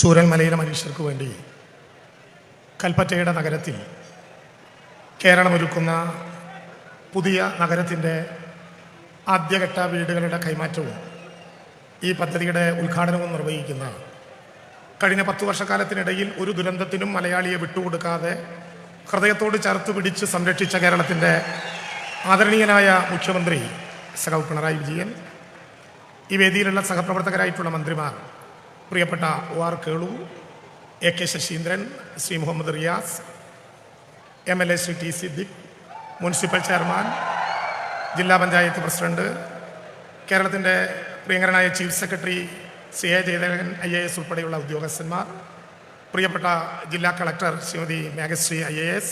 ചൂരൽമലയിലെ മനുഷ്യർക്ക് വേണ്ടി കൽപ്പറ്റയുടെ നഗരത്തിൽ കേരളമൊരുക്കുന്ന പുതിയ നഗരത്തിൻ്റെ ആദ്യഘട്ട വീടുകളുടെ കൈമാറ്റവും ഈ പദ്ധതിയുടെ ഉദ്ഘാടനവും നിർവഹിക്കുന്ന കഴിഞ്ഞ 10 വർഷക്കാലത്തിനിടയിൽ ഒരു ദുരന്തത്തിനും മലയാളിയെ വിട്ടുകൊടുക്കാതെ ഹൃദയത്തോട് ചേർത്ത് പിടിച്ച് സംരക്ഷിച്ച കേരളത്തിൻ്റെ ആദരണീയനായ മുഖ്യമന്ത്രി സഖാവ് പിണറായി വിജയൻ, ഈ വേദിയിലുള്ള സഹപ്രവർത്തകരായിട്ടുള്ള മന്ത്രിമാർ, പ്രിയപ്പെട്ട OR Kelu, AK Saseendran, Shri Muhammad Riyas, MLA Shri T Siddique, municipal chairman, ജില്ലാ പഞ്ചായത്ത് പ്രസിഡന്റ്, കേരളത്തിൻ്റെ പ്രിയങ്കരനായ chief secretary Shri A Jayadevan IAS ഉൾപ്പെടെയുള്ള ഉദ്യോഗസ്ഥന്മാർ, പ്രിയപ്പെട്ട ജില്ലാ കളക്ടർ ശ്രീമതി മേഘശ്രീ IAS,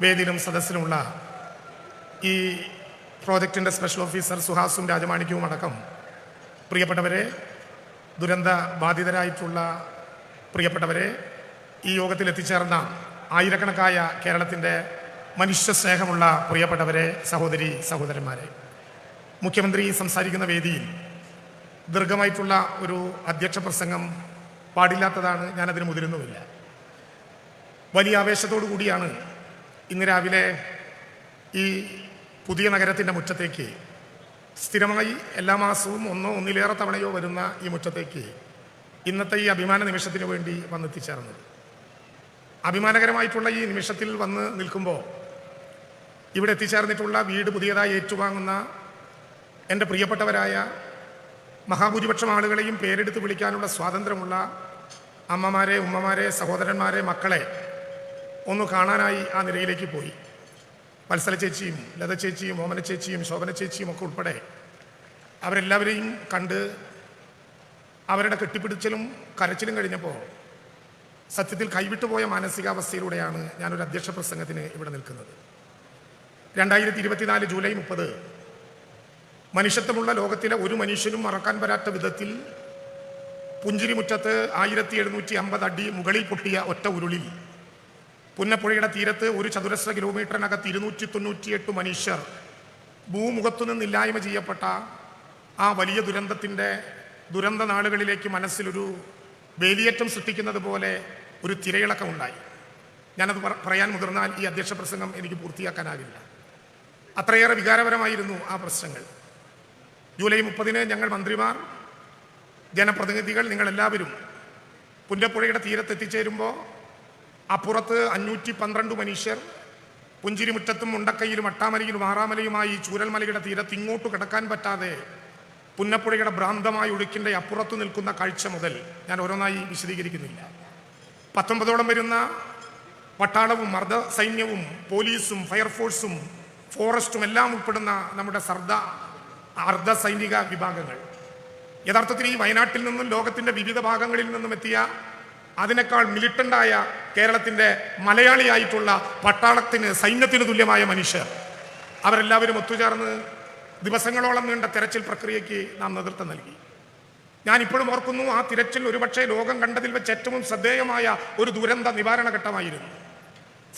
വേദിയിലും സദസ്സിലുമുള്ള ഈ പ്രോജക്റ്റിൻ്റെ സ്പെഷ്യൽ ഓഫീസർ സുഹാസും രാജമാണിക്യവും അടക്കം പ്രിയപ്പെട്ടവരെ, ദുരന്ത ബാധിതരായിട്ടുള്ള പ്രിയപ്പെട്ടവരെ, ഈ യോഗത്തിൽ എത്തിച്ചേർന്ന ആയിരക്കണക്കായ കേരളത്തിൻ്റെ മനുഷ്യ സ്നേഹമുള്ള പ്രിയപ്പെട്ടവരെ, സഹോദരി സഹോദരന്മാരെ, മുഖ്യമന്ത്രി സംസാരിക്കുന്ന വേദിയിൽ ദീർഘമായിട്ടുള്ള ഒരു അധ്യക്ഷ പ്രസംഗം പാടില്ലാത്തതാണ്. ഞാനതിന് മുതിരുന്നുമില്ല. വലിയ ആവേശത്തോടു കൂടിയാണ് ഇന്ന് രാവിലെ ഈ പുതിയ നഗരത്തിൻ്റെ മുറ്റത്തേക്ക് സ്ഥിരമായി എല്ലാ മാസവും ഒന്നിലേറെ തവണയോ വരുന്ന ഈ മുറ്റത്തേക്ക് ഇന്നത്തെ ഈ അഭിമാന നിമിഷത്തിന് വേണ്ടി വന്നെത്തിച്ചേർന്നത്. അഭിമാനകരമായിട്ടുള്ള ഈ നിമിഷത്തിൽ വന്ന് നിൽക്കുമ്പോൾ ഇവിടെ എത്തിച്ചേർന്നിട്ടുള്ള വീട് പുതിയതായി ഏറ്റുവാങ്ങുന്ന എൻ്റെ പ്രിയപ്പെട്ടവരായ മഹാഭൂരിപക്ഷം ആളുകളെയും പേരെടുത്ത് വിളിക്കാനുള്ള സ്വാതന്ത്ര്യമുള്ള അമ്മമാരെ, ഉമ്മമാരെ, സഹോദരന്മാരെ, മക്കളെ ഒന്ന് കാണാനായി ആ നിലയിലേക്ക് പോയി. വത്സല ചേച്ചിയും ലത ചേച്ചിയും ഓമന ചേച്ചിയും ശോഭന ചേച്ചിയും ഒക്കെ ഉൾപ്പെടെ അവരെല്ലാവരെയും കണ്ട് അവരുടെ കെട്ടിപ്പിടിച്ചലും കരച്ചിലും കഴിഞ്ഞപ്പോൾ സത്യത്തിൽ കൈവിട്ടുപോയ മാനസികാവസ്ഥയിലൂടെയാണ് ഞാനൊരു അധ്യക്ഷ പ്രസംഗത്തിന് ഇവിടെ നിൽക്കുന്നത്. 2024 ജൂലൈ 30 മനുഷ്യത്വമുള്ള ലോകത്തിലെ ഒരു മനുഷ്യനും മറക്കാൻ പറ്റാത്ത വിധത്തിൽ പുഞ്ചിരിമുറ്റത്ത് 1750 അടി മുകളിൽ പൊട്ടിയ ഒറ്റ ഉരുളിൽ പുന്നപ്പുഴയുടെ തീരത്ത് ഒരു ചതുരശ്ര കിലോമീറ്ററിനകത്ത് 298 മനുഷ്യർ ഭൂമുഖത്തു നിന്നില്ലായ്മ ചെയ്യപ്പെട്ട ആ വലിയ ദുരന്ത നാളുകളിലേക്ക് മനസ്സിലൊരു വേലിയേറ്റം സൃഷ്ടിക്കുന്നത് പോലെ ഒരു തിരയിളക്കം ഉണ്ടായി. ഞാനത് പറയാൻ മുതിർന്നാൽ ഈ അധ്യക്ഷ പ്രസംഗം എനിക്ക് പൂർത്തിയാക്കാനാകില്ല. അത്രയേറെ വികാരപരമായിരുന്നു ആ പ്രശ്നങ്ങൾ. ജൂലൈ 30 ഞങ്ങൾ മന്ത്രിമാർ, ജനപ്രതിനിധികൾ, നിങ്ങളെല്ലാവരും പുന്നപ്പുഴയുടെ തീരത്തെത്തിച്ചേരുമ്പോൾ അപ്പുറത്ത് 512 മനുഷ്യർ പുഞ്ചിരിമുറ്റത്തും മുണ്ടക്കയിലും അട്ടാമലയിലും ആറാമലയുമായി ചൂരൽമലയുടെ തീരത്ത് ഇങ്ങോട്ട് കിടക്കാൻ പറ്റാതെ പുന്നപ്പുഴയുടെ ഭ്രാന്തമായ ഒഴുക്കിൻ്റെ അപ്പുറത്ത് നിൽക്കുന്ന കാഴ്ച മുതൽ ഞാൻ ഓരോന്നായി വിശദീകരിക്കുന്നില്ല. 19ഓളം വരുന്ന പട്ടാളവും അർദ്ധസൈന്യവും പോലീസും ഫയർഫോഴ്സും ഫോറസ്റ്റും എല്ലാം ഉൾപ്പെടുന്ന നമ്മുടെ അർദ്ധസൈനിക വിഭാഗങ്ങൾ, യഥാർത്ഥത്തിൽ ഈ വയനാട്ടിൽ നിന്നും ലോകത്തിൻ്റെ വിവിധ ഭാഗങ്ങളിൽ നിന്നും എത്തിയ അതിനേക്കാൾ മിലിറ്റൻ്റായ കേരളത്തിൻ്റെ മലയാളിയായിട്ടുള്ള പട്ടാളത്തിന്, സൈന്യത്തിന് തുല്യമായ മനുഷ്യർ, അവരെല്ലാവരും ഒത്തുചേർന്ന് ദിവസങ്ങളോളം നീണ്ട തിരച്ചിൽ പ്രക്രിയയ്ക്ക് നാം നേതൃത്വം നൽകി. ഞാനിപ്പോഴും ഓർക്കുന്നു, ആ തിരച്ചിൽ ഒരുപക്ഷെ ലോകം കണ്ടതിൽ വെച്ച് ഏറ്റവും ശ്രദ്ധേയമായ ഒരു ദുരന്ത നിവാരണ ഘട്ടമായിരുന്നു.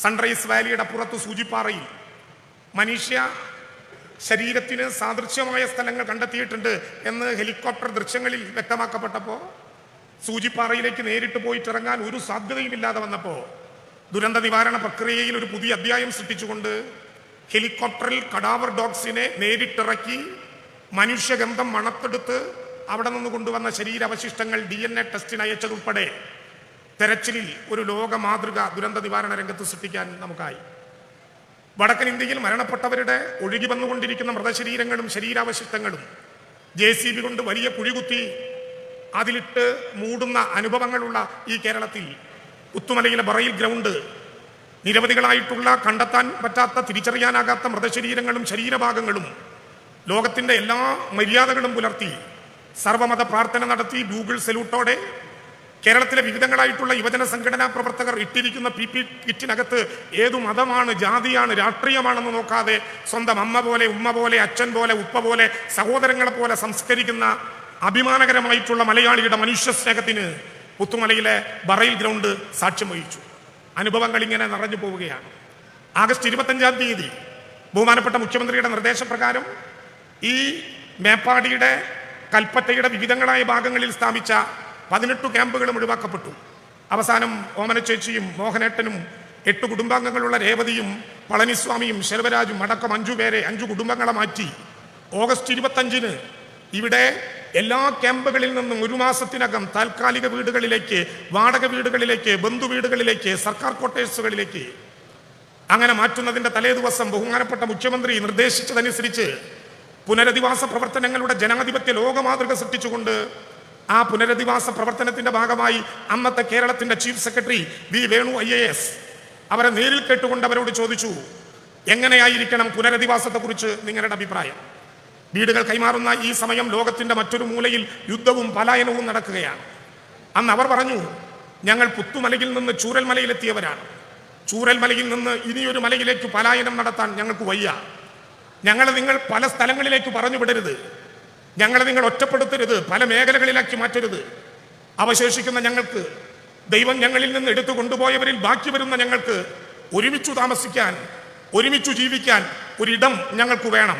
സൺറൈസ് വാലിയുടെ അപ്പുറത്ത് സൂചിപ്പാറയിൽ മനുഷ്യ ശരീരത്തിന് സാദൃശ്യമായ സ്ഥലങ്ങൾ കണ്ടെത്തിയിട്ടുണ്ട് എന്ന് ഹെലികോപ്റ്റർ ദൃശ്യങ്ങളിൽ വ്യക്തമാക്കപ്പെട്ടപ്പോൾ സൂചിപ്പാറയിലേക്ക് നേരിട്ട് പോയിട്ടിറങ്ങാൻ ഒരു സാധ്യതയുമില്ലാതെ വന്നപ്പോൾ ദുരന്ത നിവാരണ പ്രക്രിയയിൽ ഒരു പുതിയ അധ്യായം സൃഷ്ടിച്ചുകൊണ്ട് ഹെലികോപ്റ്ററിൽ കഡാവർ ഡോഗ്സിനെ നേരിട്ടിറക്കി മനുഷ്യഗന്ധം മണത്തെടുത്ത് അവിടെ നിന്ന് കൊണ്ടുവന്ന ശരീരാവശിഷ്ടങ്ങൾ DNA ടെസ്റ്റിന് അയച്ചതുൾപ്പെടെ തെരച്ചിലിൽ ഒരു ലോക മാതൃക ദുരന്ത നിവാരണ രംഗത്ത് സൃഷ്ടിക്കാൻ നമുക്കായി. വടക്കൻ ഇന്ത്യയിൽ മരണപ്പെട്ടവരുടെ ഒഴുകി വന്നുകൊണ്ടിരിക്കുന്ന മൃതശരീരങ്ങളും ശരീരാവശിഷ്ടങ്ങളും JCB കൊണ്ട് വലിയ കുഴികുത്തി അതിലിട്ട് മൂടുന്ന അനുഭവങ്ങളുള്ള ഈ കേരളത്തിൽ പുത്തുമലയിലെ ബറയിൽ ഗ്രൗണ്ട് നിരവധികളായിട്ടുള്ള കണ്ടെത്താൻ പറ്റാത്ത, തിരിച്ചറിയാനാകാത്ത മൃതശരീരങ്ങളും ശരീരഭാഗങ്ങളും ലോകത്തിൻ്റെ എല്ലാ മര്യാദകളും പുലർത്തി സർവമത പ്രാർത്ഥന നടത്തി ഗൂഗിൾ സല്യൂട്ടോടെ കേരളത്തിലെ വിവിധങ്ങളായിട്ടുള്ള യുവജന സംഘടനാ പ്രവർത്തകർ ഇട്ടിരിക്കുന്ന PP കിറ്റിനകത്ത് ഏതു മതമാണ്, ജാതിയാണ്, രാഷ്ട്രീയമാണെന്ന് നോക്കാതെ സ്വന്തം അമ്മ പോലെ, ഉമ്മ പോലെ, അച്ഛൻ പോലെ, ഉപ്പ പോലെ, സഹോദരങ്ങളെ പോലെ സംസ്കരിക്കുന്ന അഭിമാനകരമായിട്ടുള്ള മലയാളിയുടെ മനുഷ്യ സ്നേഹത്തിന് പുത്തുമലയിലെ ബറയിൽ ഗ്രൗണ്ട് സാക്ഷ്യം വഹിച്ചു. അനുഭവങ്ങൾ ഇങ്ങനെ നിറഞ്ഞു പോവുകയാണ്. ആഗസ്റ്റ് 25 ബഹുമാനപ്പെട്ട മുഖ്യമന്ത്രിയുടെ നിർദ്ദേശപ്രകാരം ഈ മേപ്പാടിയുടെ കൽപ്പറ്റയുടെ വിവിധങ്ങളായ ഭാഗങ്ങളിൽ സ്ഥാപിച്ച 18 ക്യാമ്പുകളും ഒഴിവാക്കപ്പെട്ടു. അവസാനം ഓമനച്ചേച്ചിയും മോഹനേട്ടനും 8 കുടുംബാംഗങ്ങളുള്ള രേവതിയും പളനിസ്വാമിയും ശെൽവരാജും അടക്കം 5 കുടുംബങ്ങളെ മാറ്റി ഓഗസ്റ്റ് 25-ന് ഇവിടെ എല്ലാ ക്യാമ്പുകളിൽ നിന്നും 1 മാസത്തിനകം താൽക്കാലിക വീടുകളിലേക്ക്, വാടക വീടുകളിലേക്ക്, ബന്ധുവീടുകളിലേക്ക്, സർക്കാർ ക്വാർട്ടേഴ്സുകളിലേക്ക് അങ്ങനെ മാറ്റുന്നതിൻ്റെ തലേദിവസം ബഹുമാനപ്പെട്ട മുഖ്യമന്ത്രി നിർദ്ദേശിച്ചതനുസരിച്ച് പുനരധിവാസ പ്രവർത്തനങ്ങളുടെ ജനാധിപത്യ ലോകമാതൃക സൃഷ്ടിച്ചുകൊണ്ട് ആ പുനരധിവാസ പ്രവർത്തനത്തിന്റെ ഭാഗമായി അന്നത്തെ കേരളത്തിന്റെ chief secretary V Venu IAS അവരെ നേരിൽ കേട്ടുകൊണ്ട് അവരോട് ചോദിച്ചു, എങ്ങനെയായിരിക്കണം പുനരധിവാസത്തെക്കുറിച്ച് നിങ്ങളുടെ അഭിപ്രായം? വീടുകൾ കൈമാറുന്ന ഈ സമയം ലോകത്തിന്റെ മറ്റൊരു മൂലയിൽ യുദ്ധവും പലായനവും നടക്കുകയാണ്. അന്ന് അവർ പറഞ്ഞു, ഞങ്ങൾ പുത്തുമലയിൽ നിന്ന് ചൂരൽമലയിലെത്തിയവരാണ്. ചൂരൽമലയിൽ നിന്ന് ഇനിയൊരു മലയിലേക്ക് പലായനം നടത്താൻ ഞങ്ങൾക്ക് വയ്യ. ഞങ്ങളെ നിങ്ങൾ പല സ്ഥലങ്ങളിലേക്ക് പറഞ്ഞു വിടരുത്. ഞങ്ങളെ നിങ്ങൾ ഒറ്റപ്പെടുത്തരുത്, പല മേഖലകളിലാക്കി മാറ്റരുത്. അവശേഷിക്കുന്ന ഞങ്ങൾക്ക്, ദൈവം ഞങ്ങളിൽ നിന്ന് എടുത്തു കൊണ്ടുപോയവരിൽ ബാക്കി വരുന്ന ഞങ്ങൾക്ക് ഒരുമിച്ചു താമസിക്കാൻ, ഒരുമിച്ചു ജീവിക്കാൻ ഒരിടം ഞങ്ങൾക്ക് വേണം.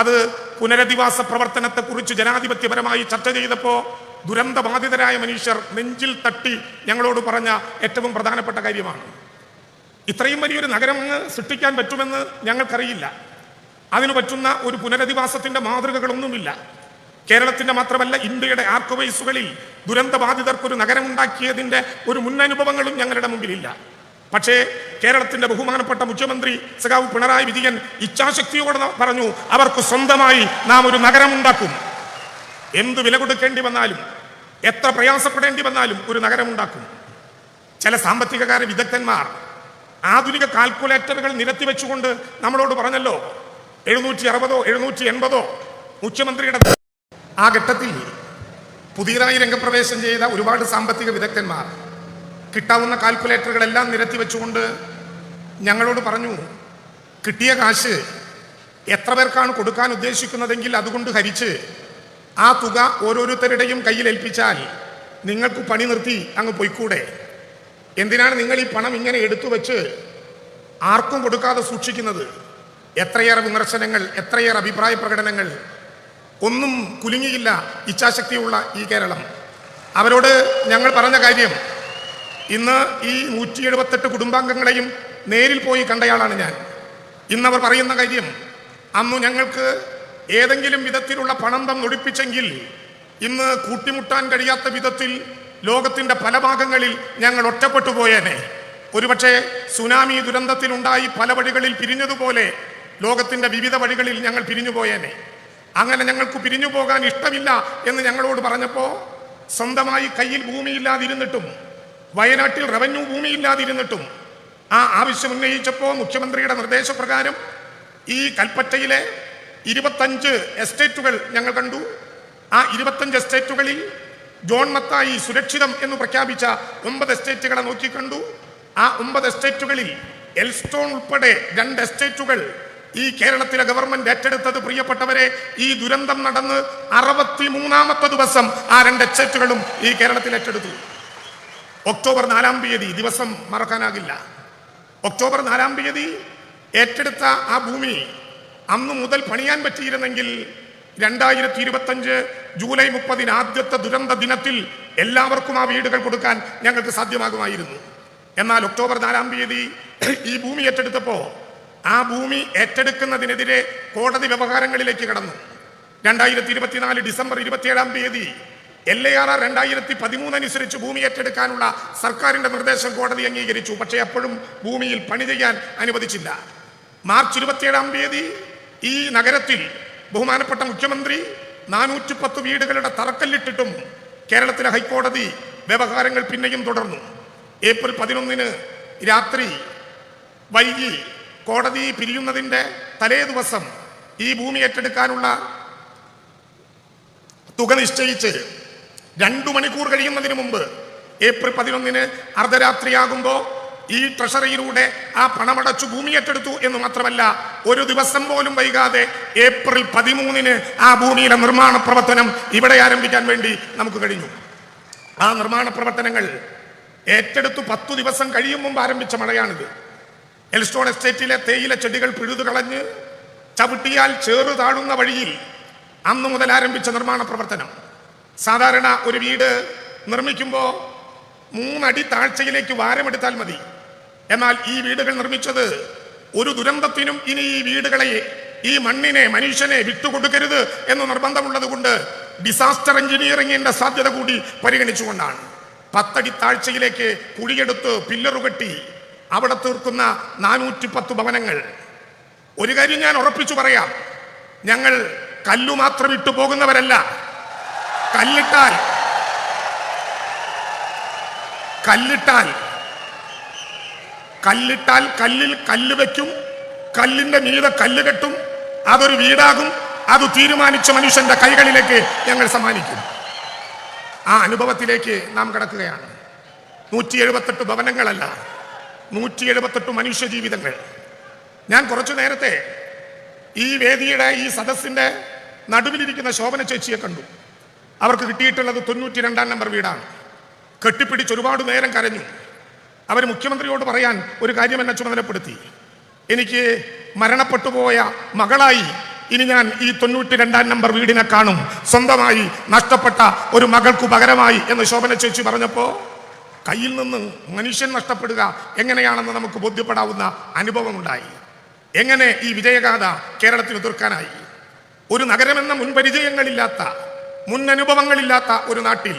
അത് പുനരധിവാസ പ്രവർത്തനത്തെക്കുറിച്ച് ജനാധിപത്യപരമായി ചർച്ച ചെയ്തപ്പോൾ ദുരന്തബാധിതരായ മനുഷ്യർ നെഞ്ചിൽ തട്ടി ഞങ്ങളോട് പറഞ്ഞ ഏറ്റവും പ്രധാനപ്പെട്ട കാര്യമാണ്. ഇത്രയും വലിയൊരു നഗരം സൃഷ്ടിക്കാൻ പറ്റുമെന്ന് ഞങ്ങൾക്കറിയില്ല. അതിനു പറ്റുന്ന ഒരു പുനരധിവാസത്തിന്റെ മാതൃകകളൊന്നുമില്ല. കേരളത്തിന്റെ മാത്രമല്ല, ഇന്ത്യയുടെ ആർക്കവൈസുകളിൽ ദുരന്തബാധിതർക്കൊരു നഗരമുണ്ടാക്കിയതിന്റെ ഒരു മുന്നനുഭവങ്ങളും ഞങ്ങളുടെ മുമ്പിലില്ല. പക്ഷേ കേരളത്തിന്റെ ബഹുമാനപ്പെട്ട മുഖ്യമന്ത്രി സഖാവ് പിണറായി വിജയൻ ഇച്ഛാശക്തിയോടെ പറഞ്ഞു, അവർക്ക് സ്വന്തമായി നാം ഒരു നഗരമുണ്ടാക്കും. എന്ത് വില കൊടുക്കേണ്ടി വന്നാലും, എത്ര പ്രയാസപ്പെടേണ്ടി വന്നാലും ഒരു നഗരമുണ്ടാക്കും. ചില സാമ്പത്തികകാര്യ വിദഗ്ധന്മാർ ആധുനിക കാൽക്കുലേറ്ററുകൾ നിരത്തിവെച്ചുകൊണ്ട് നമ്മളോട് പറഞ്ഞല്ലോ, 760 780 മുഖ്യമന്ത്രിയുടെ. ആ ഘട്ടത്തിൽ പുതിയതായി രംഗപ്രവേശം ചെയ്ത ഒരുപാട് സാമ്പത്തിക വിദഗ്ധന്മാർ കിട്ടാവുന്ന കാൽക്കുലേറ്ററുകളെല്ലാം നിരത്തിവെച്ചുകൊണ്ട് ഞങ്ങളോട് പറഞ്ഞു, കിട്ടിയ കാശ് എത്ര പേർക്കാണ് കൊടുക്കാൻ ഉദ്ദേശിക്കുന്നതെങ്കിൽ അതുകൊണ്ട് ഹരിച്ച് ആ തുക ഓരോരുത്തരുടെയും കയ്യിൽ ഏൽപ്പിച്ചാൽ നിങ്ങൾക്ക് പണി നിർത്തി അങ്ങ് പൊയ്ക്കൂടെ? എന്തിനാണ് നിങ്ങൾ ഈ പണം ഇങ്ങനെ എടുത്തു വെച്ച് ആർക്കും കൊടുക്കാതെ സൂക്ഷിക്കുന്നത്? എത്രയേറെ വിമർശനങ്ങൾ, എത്രയേറെ അഭിപ്രായ പ്രകടനങ്ങൾ. ഒന്നും കുലുങ്ങിയില്ല ഇച്ഛാശക്തിയുള്ള ഈ കേരളം. അവരോട് ഞങ്ങൾ പറഞ്ഞ കാര്യം, ഇന്ന് ഈ 178 കുടുംബാംഗങ്ങളെയും നേരിൽ പോയി കണ്ടയാളാണ് ഞാൻ. ഇന്നവർ പറയുന്ന കാര്യം, അന്നു ഞങ്ങൾക്ക് ഏതെങ്കിലും വിധത്തിലുള്ള പണം തന്നൊടിപ്പിച്ചെങ്കിൽ ഇന്ന് കൂട്ടിമുട്ടാൻ കഴിയാത്ത വിധത്തിൽ ലോകത്തിന്റെ പല ഭാഗങ്ങളിൽ ഞങ്ങൾ ഒറ്റപ്പെട്ടു പോയേനെ. ഒരുപക്ഷെ സുനാമി ദുരന്തത്തിലുണ്ടായി പല വഴികളിൽ പിരിഞ്ഞതുപോലെ ലോകത്തിന്റെ വിവിധ വഴികളിൽ ഞങ്ങൾ പിരിഞ്ഞു പോയേനെ. അങ്ങനെ ഞങ്ങൾക്ക് പിരിഞ്ഞു പോകാൻ ഇഷ്ടമില്ല എന്ന് ഞങ്ങളോട് പറഞ്ഞപ്പോൾ, സ്വന്തമായി കയ്യിൽ ഭൂമിയില്ലാതിരുന്നിട്ടും, വയനാട്ടിൽ റവന്യൂ ഭൂമിയില്ലാതിരുന്നിട്ടും ആ ആവശ്യം ഉന്നയിച്ചപ്പോൾ മുഖ്യമന്ത്രിയുടെ നിർദ്ദേശപ്രകാരം ഈ കൽപ്പറ്റയിലെ 25 എസ്റ്റേറ്റുകൾ ഞങ്ങൾ കണ്ടു. ആ 25 എസ്റ്റേറ്റുകളിൽ ജോൺ മത്തായി സുരക്ഷിതം എന്ന് പ്രഖ്യാപിച്ച 9 എസ്റ്റേറ്റുകളെ നോക്കിക്കണ്ടു. ആ 9 എസ്റ്റേറ്റുകളിൽ എൽസ്റ്റോൺ ഉൾപ്പെടെ 2 എസ്റ്റേറ്റുകൾ ഈ കേരളത്തിലെ ഗവൺമെന്റ് ഏറ്റെടുത്തത്. പ്രിയപ്പെട്ടവരെ, ഈ ദുരന്തം നടന്ന് 63ാമത്തെ ദിവസം ആ 2 എസ്റ്റേറ്റുകളും ഈ കേരളത്തിൽ ഏറ്റെടുത്തു. ഒക്ടോബർ 4-ാം തീയതി ദിവസം മറക്കാനാകില്ല. ഒക്ടോബർ 4-ാം തീയതി ഏറ്റെടുത്ത ആ ഭൂമി അന്നു മുതൽ പണിയാൻ പറ്റിയിരുന്നെങ്കിൽ 2025 ജൂലൈ 30 ആദ്യത്തെ ദുരന്ത ദിനത്തിൽ എല്ലാവർക്കും ആ വീടുകൾ കൊടുക്കാൻ ഞങ്ങൾക്ക് സാധ്യമാകുമായിരുന്നു. എന്നാൽ ഒക്ടോബർ 4-ാം തീയതി ഈ ഭൂമി ഏറ്റെടുത്തപ്പോൾ ആ ഭൂമി ഏറ്റെടുക്കുന്നതിനെതിരെ കോടതി വ്യവഹാരങ്ങളിലേക്ക് കടന്നു. 2024 ഡിസംബർ 27-ാം തീയതി LAR 2013 അനുസരിച്ച് ഭൂമി ഏറ്റെടുക്കാനുള്ള സർക്കാരിന്റെ നിർദ്ദേശം കോടതി അംഗീകരിച്ചു. പക്ഷേ അപ്പോഴും ഭൂമിയിൽ പണി ചെയ്യാൻ അനുവദിച്ചില്ല. മാർച്ച് 27-ാം തീയതി ഈ നഗരത്തിൽ ബഹുമാനപ്പെട്ട മുഖ്യമന്ത്രി 410 വീടുകളുടെ തറക്കല്ലിട്ടിട്ടും കേരളത്തിലെ ഹൈക്കോടതി വ്യവഹാരങ്ങൾ പിന്നെയും തുടർന്നു. ഏപ്രിൽ 11 രാത്രി വൈകി കോടതി പിരിയുന്നതിൻ്റെ തലേ ദിവസം ഈ ഭൂമി ഏറ്റെടുക്കാനുള്ള തുക നിശ്ചയിച്ച് 2 മണിക്കൂർ കഴിയുന്നതിന് മുമ്പ് ഏപ്രിൽ 11 അർദ്ധരാത്രിയാകുമ്പോൾ ഈ ട്രഷറിയിലൂടെ ആ പണമടച്ചു ഭൂമി ഏറ്റെടുത്തു എന്ന് മാത്രമല്ല, ഒരു ദിവസം പോലും വൈകാതെ ഏപ്രിൽ 13 ആ ഭൂമിയിലെ നിർമ്മാണ പ്രവർത്തനം ഇവിടെ ആരംഭിക്കാൻ വേണ്ടി നമുക്ക് കഴിഞ്ഞു. ആ നിർമ്മാണ പ്രവർത്തനങ്ങൾ ഏറ്റെടുത്തു 10 ദിവസം കഴിയും മുമ്പ് ആരംഭിച്ച മഴയാണിത്. എൽസ്റ്റോൺ എസ്റ്റേറ്റിലെ തേയില ചെടികൾ പിഴുതു കളഞ്ഞ് ചവിട്ടിയാൽ ചേറു താഴുന്ന വഴിയിൽ അന്നു മുതൽ ആരംഭിച്ച നിർമ്മാണ പ്രവർത്തനം. സാധാരണ ഒരു വീട് നിർമ്മിക്കുമ്പോൾ 3 അടി താഴ്ചയിലേക്ക് വാരമെടുത്താൽ മതി. എന്നാൽ ഈ വീടുകൾ നിർമ്മിച്ചത് ഒരു ദുരന്തത്തിനും ഇനി ഈ വീടുകളെ, ഈ മണ്ണിനെ, മനുഷ്യനെ വിട്ടുകൊടുക്കരുത് എന്ന് നിർബന്ധമുള്ളത് കൊണ്ട് ഡിസാസ്റ്റർ എഞ്ചിനീയറിംഗിന്റെ സാധ്യത കൂടി പരിഗണിച്ചുകൊണ്ടാണ് 10 അടി താഴ്ചയിലേക്ക് കുഴിയെടുത്ത് പില്ലറുകെട്ടി അവിടെ തീർക്കുന്ന 410 ഭവനങ്ങൾ. ഒരു കാര്യം ഞാൻ ഉറപ്പിച്ചു പറയാം, ഞങ്ങൾ കല്ലു മാത്രം ഇട്ടു പോകുന്നവരല്ല. കല്ലിട്ടാൽ കല്ലിൽ കല്ല് വെക്കും, കല്ലിന്റെ മീതെ കല്ല് കെട്ടും, അതൊരു വീടാകും. അത് തീരുമാനിച്ച മനുഷ്യന്റെ കൈകളിലേക്ക് ഞങ്ങൾ സമ്മാനിക്കും. ആ അനുഭവത്തിലേക്ക് നാം കടക്കുകയാണ്. 178 ഭവനങ്ങളല്ല, 178 മനുഷ്യ ജീവിതങ്ങൾ. ഞാൻ കുറച്ചു നേരത്തെ ഈ വേദിയുടെ, ഈ സദസ്സിന്റെ നടുവിലിരിക്കുന്ന ശോഭന ചേച്ചിയെ കണ്ടു. അവർക്ക് കിട്ടിയിട്ടുള്ളത് 92 നമ്പർ വീടാണ്. കെട്ടിപ്പിടിച്ച് ഒരുപാട് നേരം കരഞ്ഞു. അവർ മുഖ്യമന്ത്രിയോട് പറയാൻ ഒരു കാര്യം എന്നെ ചുമതലപ്പെടുത്തി. എനിക്ക് മരണപ്പെട്ടു പോയ മകളായി ഇനി ഞാൻ ഈ 92 നമ്പർ വീടിനെ കാണും, സ്വന്തമായി നഷ്ടപ്പെട്ട ഒരു മകൾക്കു പകരമായി എന്ന് ശോഭന ചേച്ചി പറഞ്ഞപ്പോൾ കയ്യിൽ നിന്ന് മനുഷ്യൻ നഷ്ടപ്പെടുക എങ്ങനെയാണെന്ന് നമുക്ക് ബോധ്യപ്പെടാവുന്ന അനുഭവമുണ്ടായി. എങ്ങനെ ഈ വിജയഗാഥ കേരളത്തിന് തീർക്കാനായി? ഒരു നഗരമെന്ന മുൻപരിചയങ്ങളില്ലാത്ത, മുൻ അനുഭവങ്ങളില്ലാത്ത ഒരു നാട്ടിൽ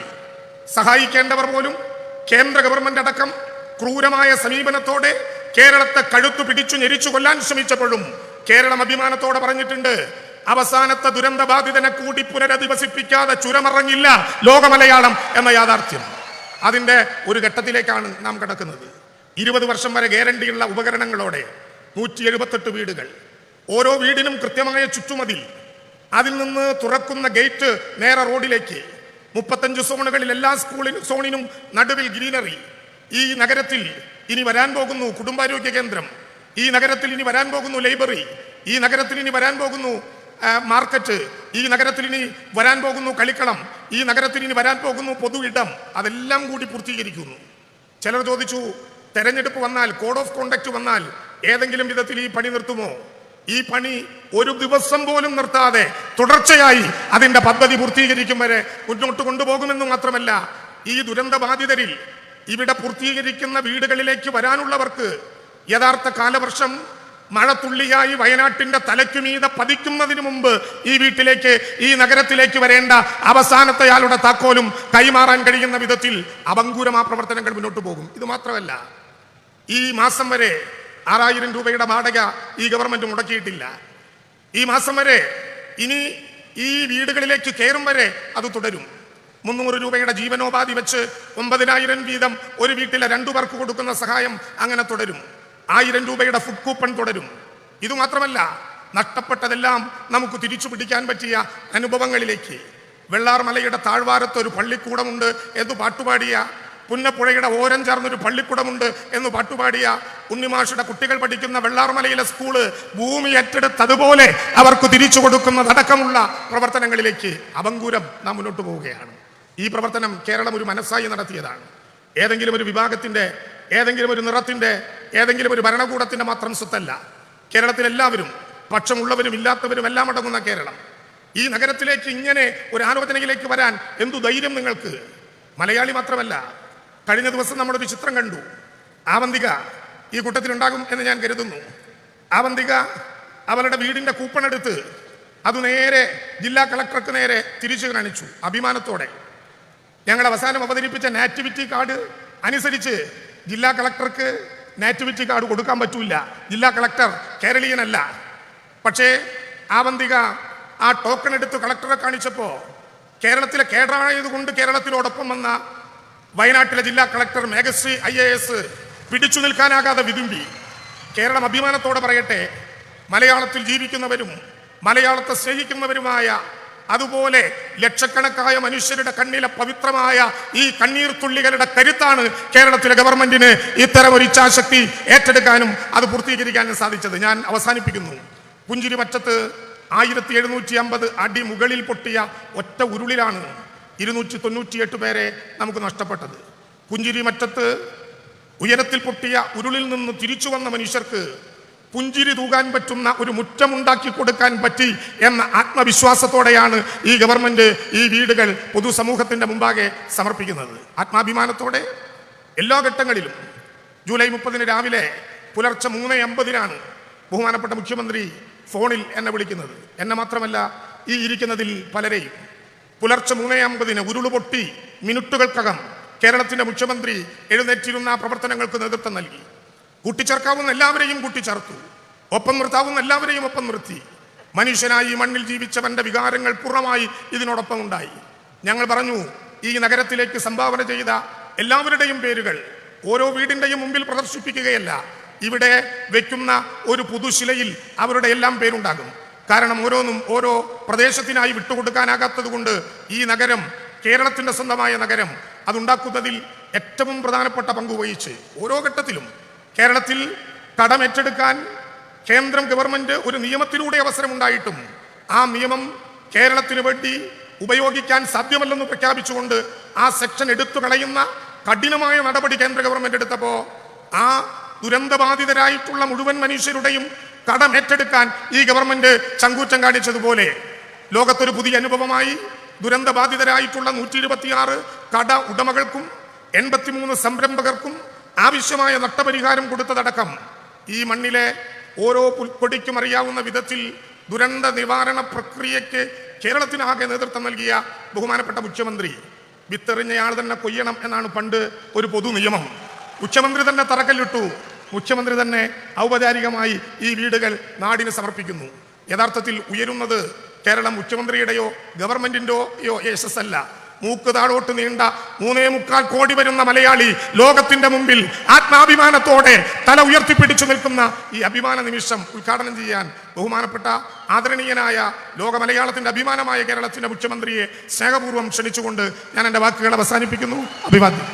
സഹായിക്കേണ്ടവർ പോലും കേന്ദ്ര ഗവൺമെന്റ് അടക്കം ക്രൂരമായ സമീപനത്തോടെ കേരളത്തെ കഴുത്തു പിടിച്ചു ഞെരിച്ചു കൊല്ലാൻ ശ്രമിച്ചപ്പോഴും കേരളം അഭിമാനത്തോടെ പറഞ്ഞിട്ടുണ്ട്, അവസാനത്തെ ദുരന്ത ബാധിതനെ കൂടി പുനരധിവസിപ്പിക്കാതെ ചുരമറങ്ങില്ല ലോകമലയാളം എന്ന യാഥാർത്ഥ്യം. അതിന്റെ ഒരു ഘട്ടത്തിലേക്കാണ് നാം കടക്കുന്നത്. 20 വർഷം വരെ ഗ്യാരണ്ടിയുള്ള ഉപകരണങ്ങളോടെ 178 വീടുകൾ, ഓരോ വീടിനും കൃത്യമായ ചുറ്റുമതിൽ, അതിൽ നിന്ന് തുറക്കുന്ന ഗേറ്റ് നേരെ റോഡിലേക്ക്, 35 സോണുകളിൽ എല്ലാ സോണിനും നടുവിൽ ഗ്രീനറി. ഈ നഗരത്തിൽ ഇനി വരാൻ പോകുന്നു കുടുംബാരോഗ്യ കേന്ദ്രം, ഈ നഗരത്തിൽ ഇനി വരാൻ പോകുന്നു ലൈബ്രറി, ഈ നഗരത്തിൽ ഇനി വരാൻ പോകുന്നു മാർക്കറ്റ്, ഈ നഗരത്തിൽ ഇനി വരാൻ പോകുന്നു കളിക്കളം, ഈ നഗരത്തിൽ ഇനി വരാൻ പോകുന്നു പൊതു ഇടം. അതെല്ലാം കൂടി പൂർത്തീകരിക്കുന്നു. ചിലർ ചോദിച്ചു, തെരഞ്ഞെടുപ്പ് വന്നാൽ, കോഡ് ഓഫ് കോണ്ടക്ട് വന്നാൽ ഏതെങ്കിലും വിധത്തിൽ ഈ പണി നിർത്തുമോ? ഈ പണി ഒരു ദിവസം പോലും നിർത്താതെ തുടർച്ചയായി അതിന്റെ പദ്ധതി പൂർത്തീകരിക്കും വരെ മുന്നോട്ട് കൊണ്ടുപോകുമെന്ന് മാത്രമല്ല, ഈ ദുരന്ത ബാധിതരിൽ ഇവിടെ പൂർത്തീകരിക്കുന്ന വീടുകളിലേക്ക് വരാനുള്ളവർക്ക് യഥാർത്ഥ കാലവർഷം മഴത്തുള്ളിയായി വയനാട്ടിന്റെ തലയ്ക്കുമീതെ പതിക്കുന്നതിന് മുമ്പ് ഈ വീട്ടിലേക്ക്, ഈ നഗരത്തിലേക്ക് വരേണ്ട അവസാനത്തെ ആളുടെ താക്കോലും കൈമാറാൻ കഴിയുന്ന വിധത്തിൽ അഭംഗൂരം ആ പ്രവർത്തനങ്ങൾ മുന്നോട്ട് പോകും. ഇത് മാത്രമല്ല, ഈ മാസം വരെ 6000 രൂപയുടെ വാടക ഈ ഗവൺമെന്റ് മുടക്കിയിട്ടില്ല. ഈ മാസം വരെ, ഇനി ഈ വീടുകളിലേക്ക് കയറും വരെ അത് തുടരും. 300 രൂപയുടെ ജീവനോപാധി വെച്ച് 9000 വീതം ഒരു വീട്ടിലെ 2 പേർക്ക് കൊടുക്കുന്ന സഹായം അങ്ങനെ തുടരും. 1000 രൂപയുടെ ഫുഡ് കൂപ്പൺ തുടരും. ഇതുമാത്രമല്ല, നഷ്ടപ്പെട്ടതെല്ലാം നമുക്ക് തിരിച്ചു പിടിക്കാൻ പറ്റിയ അനുഭവങ്ങളിലേക്ക്. വെള്ളാർമലയുടെ താഴ്വാരത്ത് ഒരു പള്ളിക്കൂടമുണ്ട് എന്ന് പാട്ടുപാടിയ, പുന്നപ്പുഴയുടെ ഓരം ചേർന്നൊരു പള്ളിക്കൂടമുണ്ട് എന്ന് പാട്ടുപാടിയ ഉണ്ണിമാഷയുടെ കുട്ടികൾ പഠിക്കുന്ന വെള്ളാർമലയിലെ സ്കൂള് ഭൂമി ഏറ്റെടുത്തതുപോലെ അവർക്ക് തിരിച്ചു കൊടുക്കുന്നതടക്കമുള്ള പ്രവർത്തനങ്ങളിലേക്ക് അഭംഗൂരം നാം മുന്നോട്ട് പോവുകയാണ്. ഈ പ്രവർത്തനം കേരളം ഒരു മനസ്സായി നടത്തിയതാണ്. ഏതെങ്കിലും ഒരു വിഭാഗത്തിന്റെ, ഏതെങ്കിലും ഒരു നിറത്തിന്റെ, ഏതെങ്കിലും ഒരു ഭരണകൂടത്തിന്റെ മാത്രം സ്വത്തല്ല. കേരളത്തിലെല്ലാവരും, പക്ഷമുള്ളവരും ഇല്ലാത്തവരും എല്ലാം അടങ്ങുന്ന കേരളം. ഈ നഗരത്തിലേക്ക് ഇങ്ങനെ ഒരു ആലോചനയിലേക്ക് വരാൻ എന്തു ധൈര്യം നിങ്ങൾക്ക്? മലയാളി മാത്രമല്ല, കഴിഞ്ഞ ദിവസം നമ്മളൊരു ചിത്രം കണ്ടു. ആവന്തിക ഈ കൂട്ടത്തിലുണ്ടാകും എന്ന് ഞാൻ കരുതുന്നു. ആവന്തിക അവളുടെ വീടിന്റെ കൂപ്പൺ എടുത്ത് അത് നേരെ ജില്ലാ കളക്ടർക്ക് നേരെ തിരിച്ചു കാണിച്ചു അഭിമാനത്തോടെ. ഞങ്ങൾ അവസാനം അവതരിപ്പിച്ച നാറ്റിവിറ്റി കാർഡ് അനുസരിച്ച് ജില്ലാ കളക്ടർക്ക് നാറ്റിവിറ്റി കാർഡ് കൊടുക്കാൻ പറ്റൂല. ജില്ലാ കളക്ടർ കേരളീയനല്ല. പക്ഷേ ആവന്തിക ആ ടോക്കൺ എടുത്ത് കളക്ടറെ കാണിച്ചപ്പോൾ കേരളത്തിലെ കേഡറായതുകൊണ്ട് കേരളത്തിനോടൊപ്പം വന്ന വയനാട്ടിലെ ജില്ലാ കളക്ടർ മേഘശ്രീ IAS പിടിച്ചു നിൽക്കാനാകാതെ വിതുമ്പി. കേരളം അഭിമാനത്തോടെ പറയട്ടെ, മലയാളത്തിൽ ജീവിക്കുന്നവരും മലയാളത്തെ സ്നേഹിക്കുന്നവരുമായ, അതുപോലെ ലക്ഷക്കണക്കായ മനുഷ്യരുടെ കണ്ണിലെ പവിത്രമായ ഈ കണ്ണീർ തുള്ളികളുടെ കരുത്താണ് കേരളത്തിലെ ഗവൺമെന്റിന് ഇത്തരം ഒരു ഇച്ഛാശക്തി ഏറ്റെടുക്കാനും അത് പൂർത്തീകരിക്കാനും സാധിച്ചത്. ഞാൻ അവസാനിപ്പിക്കുന്നു. പുഞ്ചിരിമറ്റത്ത് 1750 അടി മുകളിൽ പൊട്ടിയ ഒറ്റ ഉരുളിലാണ് 298 പേരെ നമുക്ക് നഷ്ടപ്പെട്ടത്. പുഞ്ചിരിമറ്റത്ത് ഉയരത്തിൽ പൊട്ടിയ ഉരുളിൽ നിന്ന് തിരിച്ചു വന്ന മനുഷ്യർക്ക് പുഞ്ചിരി തൂകാൻ പറ്റുന്ന ഒരു മുറ്റമുണ്ടാക്കി കൊടുക്കാൻ പറ്റി എന്ന ആത്മവിശ്വാസത്തോടെയാണ് ഈ ഗവൺമെന്റ് ഈ വീടുകൾ പൊതുസമൂഹത്തിന്റെ മുമ്പാകെ സമർപ്പിക്കുന്നത്. ആത്മാഭിമാനത്തോടെ എല്ലാ ഘട്ടങ്ങളിലും. ജൂലൈ 30 രാവിലെ പുലർച്ചെ 3:50 ബഹുമാനപ്പെട്ട മുഖ്യമന്ത്രി ഫോണിൽ എന്നെ വിളിക്കുന്നത്. എന്നെ മാത്രമല്ല, ഈ ഇരിക്കുന്നതിൽ പലരെയും. പുലർച്ചെ 3:50 ഉരുളുപൊട്ടി മിനിറ്റുകൾക്കകം കേരളത്തിന്റെ മുഖ്യമന്ത്രി എഴുന്നേറ്റിരുന്ന പ്രവർത്തനങ്ങൾക്ക് നേതൃത്വം നൽകി. കൂട്ടിച്ചേർക്കാവുന്ന എല്ലാവരെയും കൂട്ടിച്ചേർത്തു, ഒപ്പം നിർത്താവുന്ന എല്ലാവരെയും ഒപ്പം നിർത്തി. മനുഷ്യനായി മണ്ണിൽ ജീവിച്ചവന്റെ വികാരങ്ങൾ പൂർണ്ണമായി ഇതിനോടൊപ്പം ഉണ്ടായി. ഞങ്ങൾ പറഞ്ഞു, ഈ നഗരത്തിലേക്ക് സംഭാവന ചെയ്ത എല്ലാവരുടെയും പേരുകൾ ഓരോ വീടിന്റെയും മുമ്പിൽ പ്രദർശിപ്പിക്കുകയല്ല, ഇവിടെ വെക്കുന്ന ഒരു പുതുശിലയിൽ അവരുടെ എല്ലാം പേരുണ്ടാകും. കാരണം ഓരോന്നും ഓരോ പ്രദേശത്തിനായി വിട്ടുകൊടുക്കാനാകാത്തത് കൊണ്ട് ഈ നഗരം, കേരളത്തിന്റെ സ്വന്തമായ നഗരം, അതുണ്ടാക്കുന്നതിൽ ഏറ്റവും പ്രധാനപ്പെട്ട പങ്ക് വഹിച്ച് ഓരോ ഘട്ടത്തിലും കേരളത്തിൽ കടമേറ്റെടുക്കാൻ കേന്ദ്രം ഗവൺമെന്റ് ഒരു നിയമത്തിലൂടെ അവസരമുണ്ടായിട്ടും ആ നിയമം കേരളത്തിന് വേണ്ടി ഉപയോഗിക്കാൻ സാധ്യമല്ലെന്ന് പ്രഖ്യാപിച്ചുകൊണ്ട് ആ സെക്ഷൻ എടുത്തു കളയുന്ന കഠിനമായ നടപടി കേന്ദ്ര ഗവൺമെന്റ് എടുത്തപ്പോൾ ആ ദുരന്തബാധിതരായിട്ടുള്ള മുഴുവൻ മനുഷ്യരുടെയും കടമേറ്റെടുക്കാൻ ഈ ഗവൺമെന്റ് ചങ്കൂറ്റം കാണിച്ചതുപോലെ ലോകത്തൊരു പുതിയ അനുഭവമായി ദുരന്തബാധിതരായിട്ടുള്ള 126 കട ഉടമകൾക്കും 83 സംരംഭകർക്കും ആവശ്യമായ നഷ്ടപരിഹാരം കൊടുത്തതടക്കം ഈ മണ്ണിലെ ഓരോ പുൽക്കൊടിക്കും അറിയാവുന്ന വിധത്തിൽ ദുരന്ത നിവാരണ പ്രക്രിയയ്ക്ക് കേരളത്തിനാകെ നേതൃത്വം നൽകിയ ബഹുമാനപ്പെട്ട മുഖ്യമന്ത്രി, വിത്തെറിഞ്ഞയാൾ തന്നെ കൊയ്യണം എന്നാണ് പണ്ട് ഒരു പൊതു നിയമം. മുഖ്യമന്ത്രി തന്നെ തറക്കല്ലിട്ടു, മുഖ്യമന്ത്രി തന്നെ ഔപചാരികമായി ഈ വീടുകൾ നാടിന് സമർപ്പിക്കുന്നു. യഥാർത്ഥത്തിൽ ഉയരുന്നത് കേരളം മുഖ്യമന്ത്രിയുടെയോ ഗവൺമെന്റിന്റെയോ യശസ്സല്ല. മൂക്ക് താഴോട്ട് നീണ്ട 3.25 കോടി വരുന്ന മലയാളി ലോകത്തിന്റെ മുമ്പിൽ ആത്മാഭിമാനത്തോടെ തല ഉയർത്തിപ്പിടിച്ചു നിൽക്കുന്ന ഈ അഭിമാന നിമിഷം ഉദ്ഘാടനം ചെയ്യാൻ ബഹുമാനപ്പെട്ട ആദരണീയനായ ലോക മലയാളത്തിന്റെ അഭിമാനമായ കേരളത്തിന്റെ മുഖ്യമന്ത്രിയെ സ്നേഹപൂർവ്വം ക്ഷണിച്ചുകൊണ്ട് ഞാൻ എൻ്റെ വാക്കുകൾ അവസാനിപ്പിക്കുന്നു. അഭിവാദ്യം.